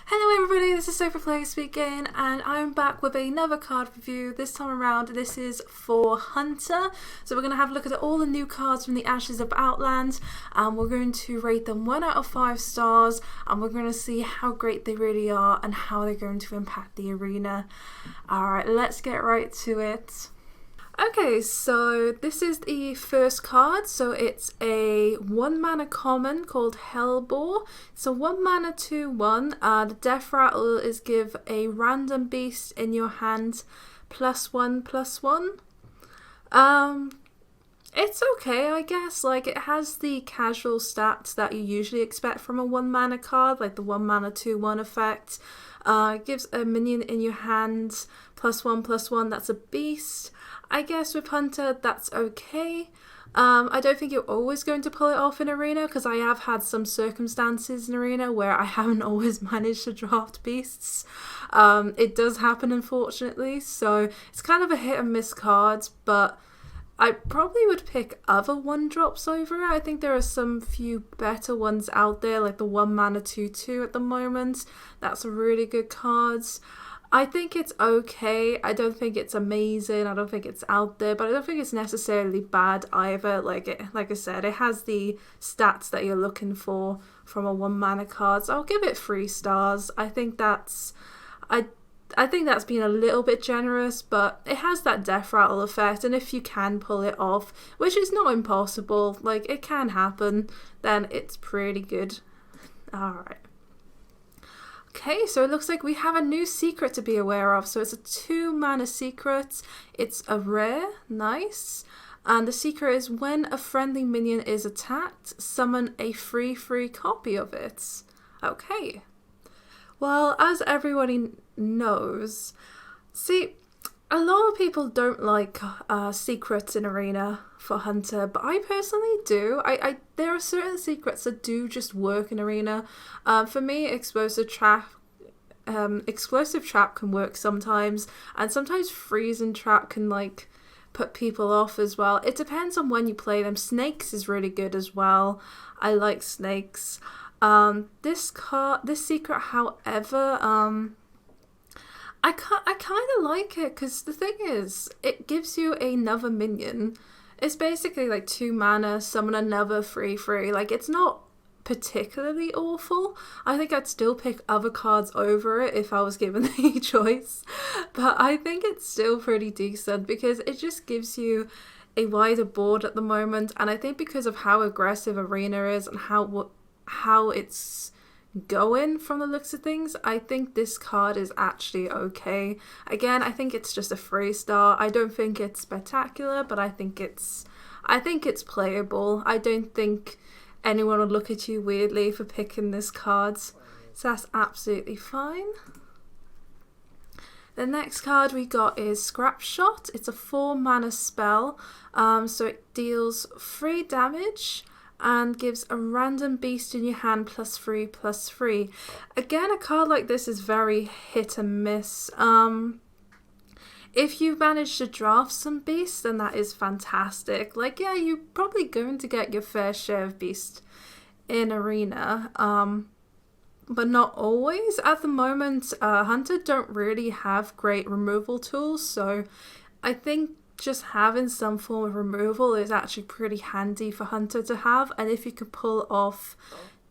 Hello everybody, this is Sophie Play speaking, and I'm back with another card review. This time around, this is for Hunter. So we're going to have a look at all the new cards from the Ashes of Outland, and we're going to rate them 1 out of 5 stars, and we're going to see how great they really are and how they're going to impact the arena. Alright, let's get right to it. Okay, so this is the first card. So it's a 1 mana common called Hellbore. It's a 1 mana 2/1. The death rattle is give a random beast in your hand +1/+1. It's okay, I guess. Like, it has the casual stats that you usually expect from a 1 mana card, like the 1 mana 2/1 effect. It gives a minion in your hand +1/+1. That's a beast. I guess with Hunter, that's okay. I don't think you're always going to pull it off in Arena, because I have had some circumstances in Arena where I haven't always managed to draft beasts. It does happen, unfortunately, so it's kind of a hit and miss card, but I probably would pick other 1-drops over it. I think there are some few better ones out there, like the 1 mana 2/2 at the moment. That's a really good card. I think it's okay. I don't think it's amazing. I don't think it's out there, but I don't think it's necessarily bad either. Like I said, it has the stats that you're looking for from a 1 mana card. So I'll give it 3 stars. I think that's been a little bit generous, but it has that death rattle effect, and if you can pull it off, which is not impossible, like it can happen, then it's pretty good. Alright. Okay, so it looks like we have a new secret to be aware of. So it's a 2 mana secret. It's a rare, nice. And the secret is when a friendly minion is attacked, summon a free copy of it. Okay. Well, as everybody knows, see, a lot of people don't like secrets in Arena for Hunter, but I personally do. There are certain secrets that do just work in Arena. For me, explosive trap can work sometimes, and sometimes freezing trap can like put people off as well. It depends on when you play them. Snakes is really good as well. I like snakes. This secret, however, I kind of like it, because the thing is, it gives you another minion. It's basically like 2 mana, summon another 3/3. Like, it's not particularly awful. I think I'd still pick other cards over it if I was given the choice. But I think it's still pretty decent, because it just gives you a wider board at the moment. And I think because of how aggressive Arena is and how it's going from the looks of things, I think this card is actually okay. Again, I think it's just a 3-star. I don't think it's spectacular, but I think it's playable. I don't think anyone would look at you weirdly for picking this card, so that's absolutely fine. The next card we got is Scrap Shot. It's a 4 mana spell, so it deals 3 damage and gives a random beast in your hand +3/+3. Again, a card like this is very hit and miss. If you manage to draft some beasts, then that is fantastic. Like, yeah, you're probably going to get your fair share of beasts in Arena, but not always. At the moment, Hunter don't really have great removal tools, so I think just having some form of removal is actually pretty handy for Hunter to have. And if you could pull off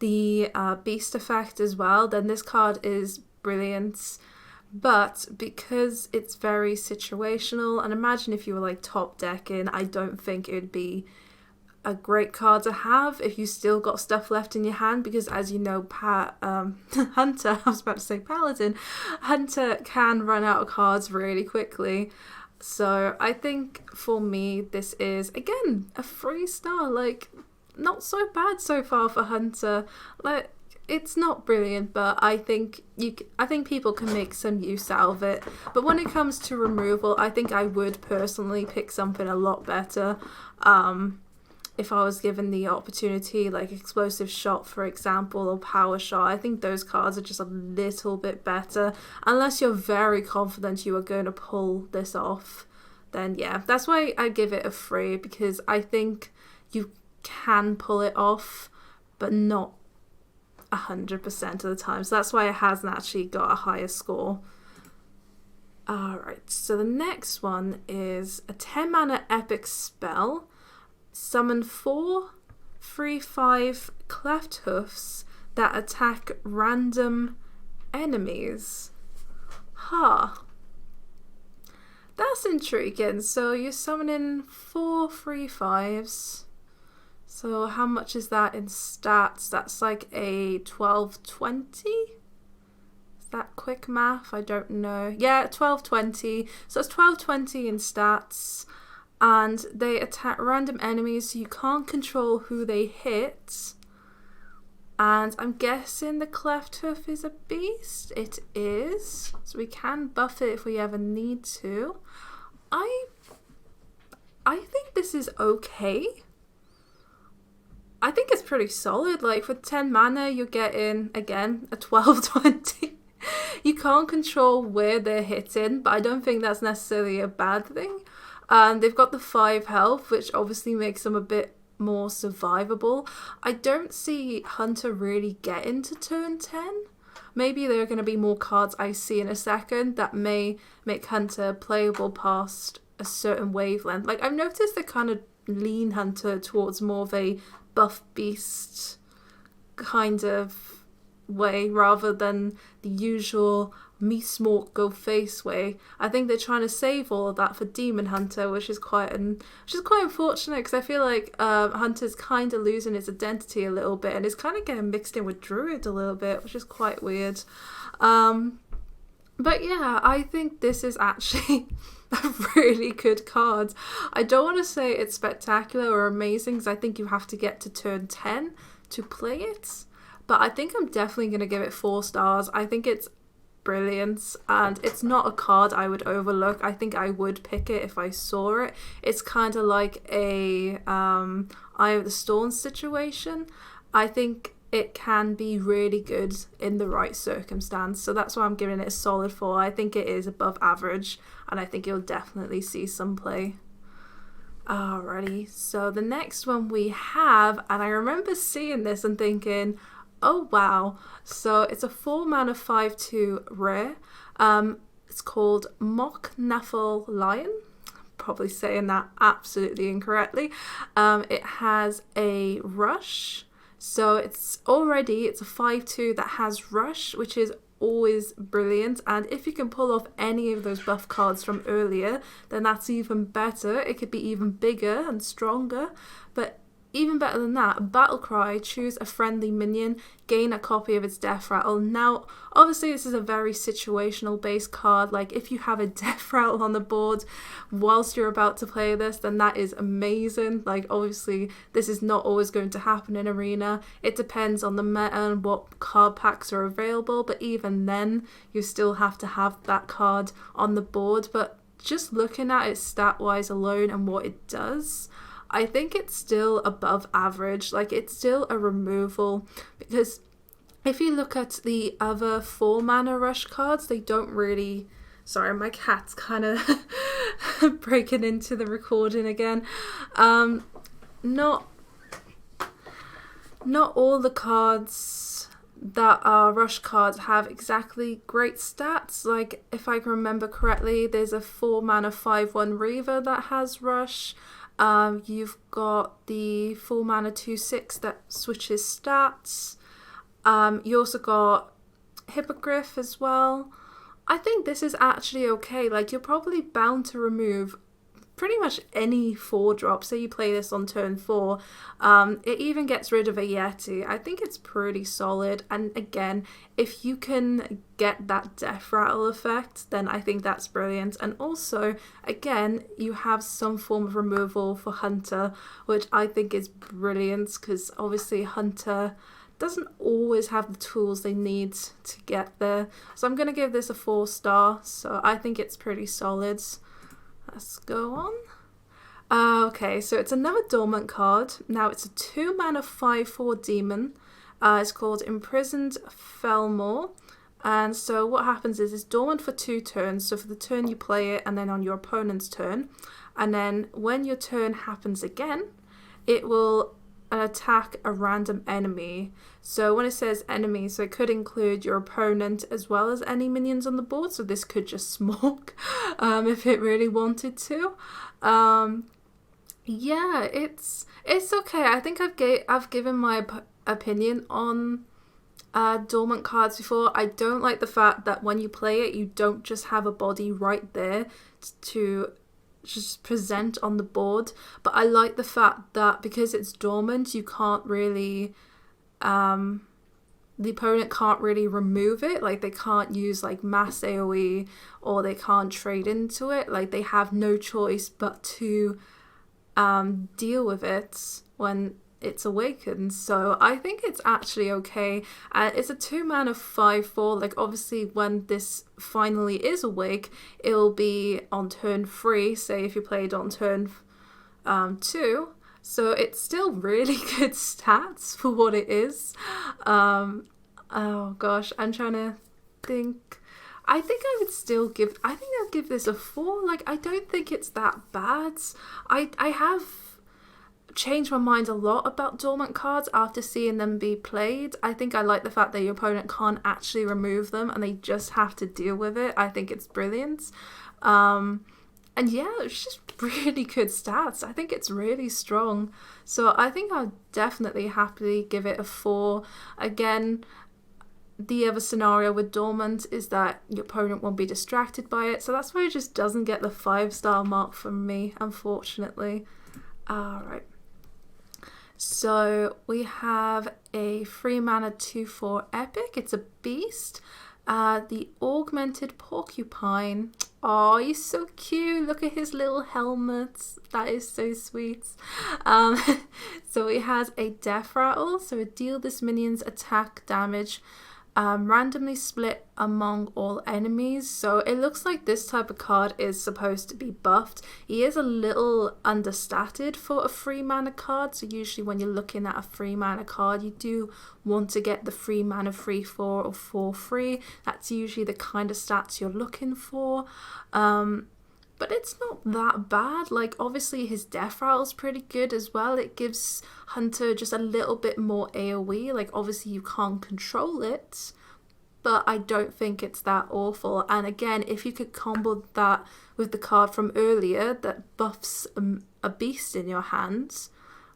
the beast effect as well, then this card is brilliant. But because it's very situational, and imagine if you were like top decking, I don't think it would be a great card to have if you still got stuff left in your hand, because as you know, Hunter, I was about to say Paladin, Hunter can run out of cards really quickly. So I think for me, this is, again, a 3-star. Like, not so bad so far for Hunter. Like, it's not brilliant, but I think people can make some use out of it. But when it comes to removal, I think I would personally pick something a lot better. If I was given the opportunity, like Explosive Shot, for example, or Power Shot, I think those cards are just a little bit better. Unless you're very confident you are going to pull this off, then yeah, that's why I give it a 3, because I think you can pull it off, but not 100% of the time. So that's why it hasn't actually got a higher score. Alright, so the next one is a 10 mana epic spell. Summon 4 3/5 cleft hoofs that attack random enemies. That's intriguing. So you're summoning 4 3/5s. So how much is that in stats? That's like a 1220? Is that quick math? I don't know. Yeah, 1220. So it's 1220 in stats. And they attack random enemies, so you can't control who they hit. And I'm guessing the cleft hoof is a beast. It is. So we can buff it if we ever need to. I think this is okay. I think it's pretty solid. Like for 10 mana, you're getting, again, a 1220. You can't control where they're hitting, but I don't think that's necessarily a bad thing. They've got the 5 health, which obviously makes them a bit more survivable. I don't see Hunter really getting to turn 10. Maybe there are going to be more cards I see in a second that may make Hunter playable past a certain wavelength. Like I've noticed they kind of lean Hunter towards more of a buff beast kind of way rather than the usual me smork go face way. I think they're trying to save all of that for Demon Hunter, which is quite unfortunate because I feel like Hunter's kind of losing its identity a little bit and it's kind of getting mixed in with Druid a little bit, which is quite weird. But yeah, I think this is actually a really good card. I don't want to say it's spectacular or amazing because I think you have to get to turn 10 to play it, but I think I'm definitely going to give it 4 stars. I think it's brilliant and it's not a card I would overlook. I think I would pick it if I saw it. It's kind of like a Eye of the Storm situation. I think it can be really good in the right circumstance, so that's why I'm giving it a solid 4. I think it is above average and I think you'll definitely see some play. Alrighty, so the next one we have, and I remember seeing this and thinking, oh wow, so it's a 4 mana 5/2 rare. It's called Mock Naffle Lion. Probably saying that absolutely incorrectly. It has a rush, so it's a 5/2 that has rush, which is always brilliant, and if you can pull off any of those buff cards from earlier, then that's even better. It could be even bigger and stronger, but even better than that, Battle Cry, choose a friendly minion, gain a copy of its death rattle. Now, obviously this is a very situational based card. Like if you have a death rattle on the board whilst you're about to play this, then that is amazing. Like obviously this is not always going to happen in Arena. It depends on the meta and what card packs are available, but even then you still have to have that card on the board. But just looking at it stat wise alone and what it does, I think it's still above average. Like it's still a removal, because if you look at the other 4 mana rush cards, they don't really... Sorry, my cat's kind of breaking into the recording again. Not all the cards that are rush cards have exactly great stats. Like if I can remember correctly, there's a 4 mana 5/1 Reaver that has rush. You've got the 4 mana 2/6 that switches stats. You also got Hippogriff as well. I think this is actually okay. Like you're probably bound to remove pretty much any 4-drop. Say you play this on turn 4. It even gets rid of a Yeti. I think it's pretty solid. And again, if you can get that death rattle effect, then I think that's brilliant. And also, again, you have some form of removal for Hunter, which I think is brilliant because obviously Hunter doesn't always have the tools they need to get there. So I'm going to give this a 4 star. So I think it's pretty solid. Let's go on. Okay, so it's another Dormant card. Now it's a 2 mana 5/4 demon. It's called Imprisoned Felmore. And so what happens is it's dormant for 2 turns. So for the turn you play it and then on your opponent's turn. And then when your turn happens again, it will and attack a random enemy. So when it says enemy, so it could include your opponent as well as any minions on the board. So this could just smoke if it really wanted to. Yeah, it's okay. I think I've given my opinion on dormant cards before. I don't like the fact that when you play it, you don't just have a body right there to just present on the board, but I like the fact that because it's dormant, you can't really the opponent can't really remove it. Like, they can't use like mass AoE, or they can't trade into it. Like, they have no choice but to deal with it when it's awakened. So I think it's actually okay. It's a 2-mana 5/4. Like, obviously when this finally is awake, it'll be on turn 3, say if you played on turn 2. So it's still really good stats for what it is. Oh gosh, I'm trying to think. I think I'd give this a 4. Like, I don't think it's that bad. I have changed my mind a lot about dormant cards after seeing them be played. I think I like the fact that your opponent can't actually remove them and they just have to deal with it. I think it's brilliant. And yeah, it's just really good stats. I think it's really strong. So I think I'll definitely happily give it a 4. Again, the other scenario with dormant is that your opponent won't be distracted by it. So that's why it just doesn't get the 5-star mark from me, unfortunately. Alright. So we have a 3-mana 2/4 epic. It's a beast. The augmented porcupine. Oh, he's so cute. Look at his little helmet. That is so sweet. So it has a death rattle. So it deals this minion's attack damage randomly split among all enemies. So it looks like this type of card is supposed to be buffed. He is a little understated for a 3-mana card. So usually when you're looking at a 3-mana card, you do want to get the 3-mana 3/4 or 4/3. That's usually the kind of stats you're looking for. But it's not that bad. Like, obviously his death rattle is pretty good as well. It gives Hunter just a little bit more AoE. Like, obviously you can't control it, but I don't think it's that awful. And again, if you could combo that with the card from earlier that buffs a beast in your hands,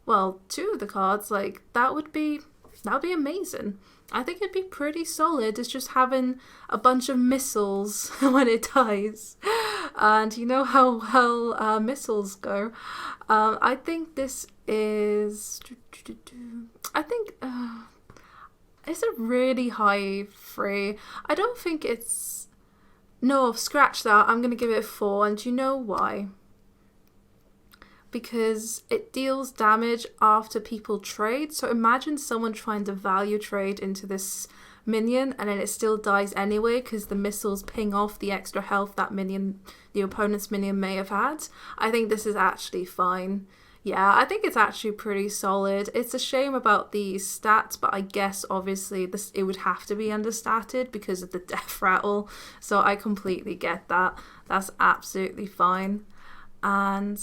well, 2 of the cards, like, that would be amazing. I think it'd be pretty solid. It's just having a bunch of missiles when it dies. And you know how well missiles go. I think this is... I think it's a really high 3. I don't think it's... No, scratch that. I'm going to give it a 4. And do you know why? Because it deals damage after people trade. So imagine someone trying to value trade into this minion and then it still dies anyway because the missiles ping off the extra health that the opponent's minion may have had. I think this is actually fine. Yeah, I think it's actually pretty solid. It's a shame about the stats, but I guess obviously it would have to be understated because of the death rattle. So I completely get that. That's absolutely fine. And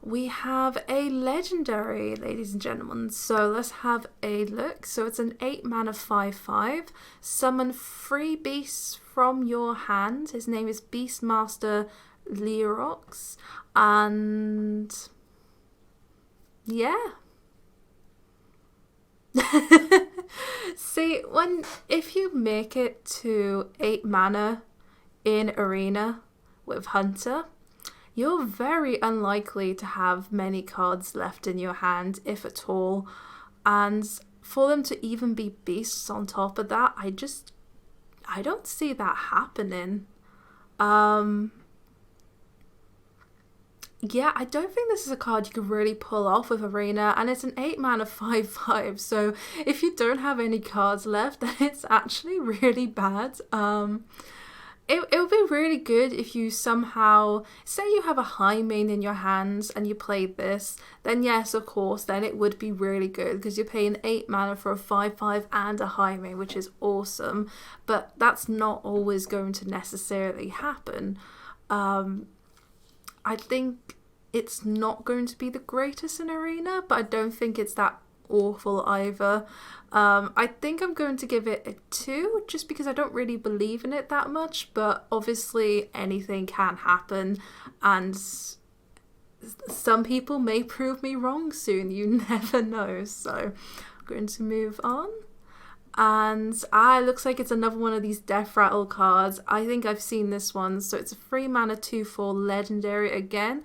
we have a legendary, ladies and gentlemen. So let's have a look. So it's an 8-mana 5/5. Summon 3 beasts from your hand. His name is Beastmaster Lerox. And yeah. See, if you make it to 8 mana in Arena with Hunter, you're very unlikely to have many cards left in your hand, if at all. And for them to even be beasts on top of that, I don't see that happening. Yeah, I don't think this is a card you could really pull off with Arena, and it's an 8-mana 5/5, so if you don't have any cards left, then it's actually really bad. It would be really good if you somehow, say you have a high main in your hands and you played this, then yes, of course, then it would be really good because you're paying 8 mana for a 5/5 and a high main, which is awesome, but that's not always going to necessarily happen. I think it's not going to be the greatest in Arena, but I don't think it's that awful either. I think I'm going to give it a 2 just because I don't really believe in it that much, but obviously anything can happen and some people may prove me wrong soon. You never know. So I'm going to move on. And it looks like it's another one of these Death Rattle cards. I think I've seen this one. So it's a 3 mana 2/4 legendary again.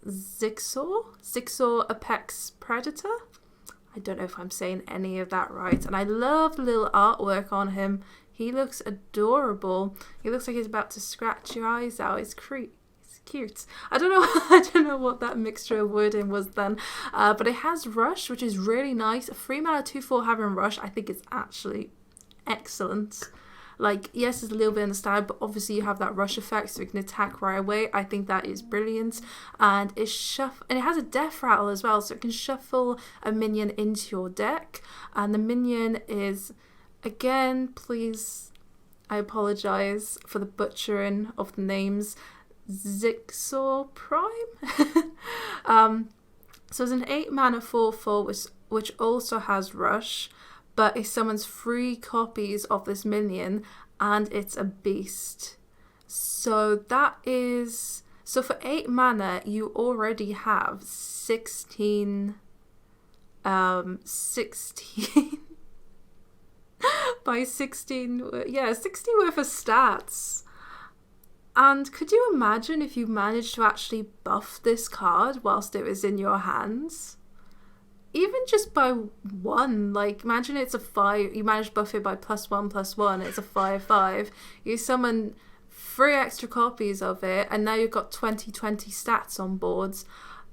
Zigsaw Apex Predator. I don't know if I'm saying any of that right. And I love the little artwork on him. He looks adorable. He looks like he's about to scratch your eyes out. It's cute. I don't know. I don't know what that mixture of wording was then. But it has Rush, which is really nice. A 3 mana 2/4 having Rush, I think it's actually excellent. Like, yes, it's a little bit in the style, but obviously you have that rush effect, so you can attack right away. I think that is brilliant. And it has a Death Rattle as well, so it can shuffle a minion into your deck. And the minion is, again, please, I apologize for the butchering of the names, Zigsaw Prime. So it's an 8 mana 4/4, which also has Rush. But it summons 3 copies of this minion and it's a beast. So for 8 mana you already have 16 by 16, yeah, 60 worth of stats. And could you imagine if you managed to actually buff this card whilst it was in your hands? Even just by 1, like imagine it's a 5, you manage to buff it by +1/+1, it's a 5/5. You summon 3 extra copies of it, and now you've got 20/20 stats on boards.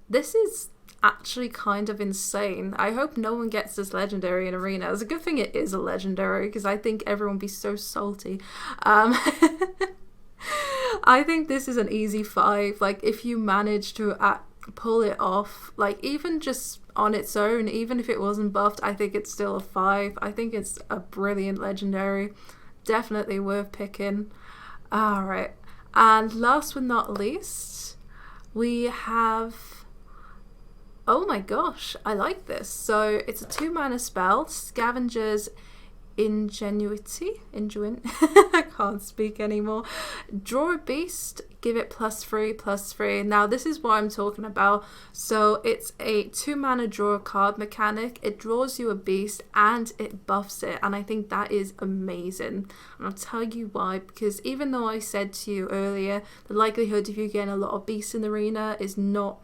This is actually kind of insane. I hope no one gets this legendary in Arena. It's a good thing it is a legendary, because I think everyone would be so salty. I think this is an easy 5. Like if you manage to pull it off, like even just on its own, even if it wasn't buffed, I think it's still a 5. I think it's a brilliant legendary, definitely worth picking. Alright, and last but not least, we have, oh my gosh, I like this. So it's a 2 mana spell, Scavenger's Ingenuity. I can't speak anymore. Draw a beast, give it +3/+3. Now this is what I'm talking about. So it's a 2 mana draw a card mechanic. It draws you a beast and it buffs it, and I think that is amazing. And I'll tell you why, because even though I said to you earlier, the likelihood of you getting a lot of beasts in the arena is not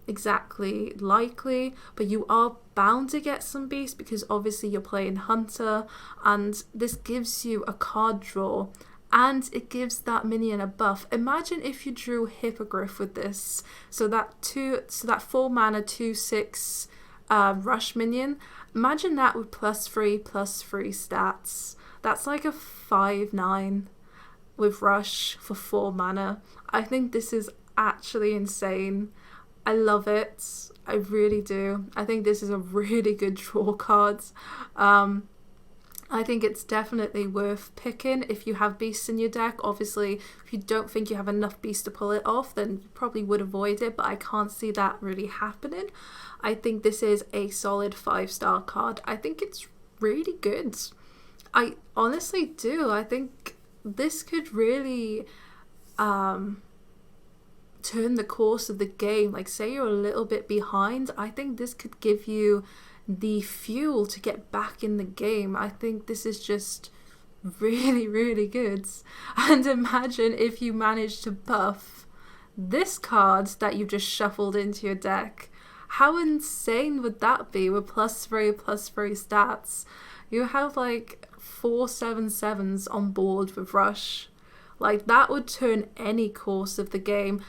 exactly likely, but you are bound to get some beasts because obviously you're playing Hunter, and this gives you a card draw and it gives that minion a buff. Imagine if you drew Hippogriff with this, so that 4 mana 2/6 rush minion. Imagine that with +3/+3 stats. That's like a 5/9 with rush for 4 mana. I think this is actually insane. I love it. I really do. I think this is a really good draw card. I think it's definitely worth picking if you have beasts in your deck. Obviously, if you don't think you have enough beasts to pull it off, then you probably would avoid it, but I can't see that really happening. I think this is a solid 5-star card. I think it's really good. I honestly do. I think this could really turn the course of the game. Like say you're a little bit behind, I think this could give you the fuel to get back in the game. I think this is just really, really good. And imagine if you manage to buff this card that you just shuffled into your deck. How insane would that be with +3/+3 stats? You have like 4 7/7s on board with Rush. Like that would turn any course of the game.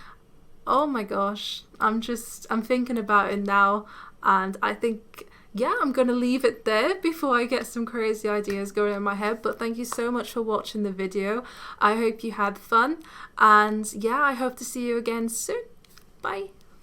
Oh my gosh, I'm thinking about it now, and I think, yeah, I'm going to leave it there before I get some crazy ideas going in my head. But thank you so much for watching the video. I hope you had fun, and yeah, I hope to see you again soon. Bye.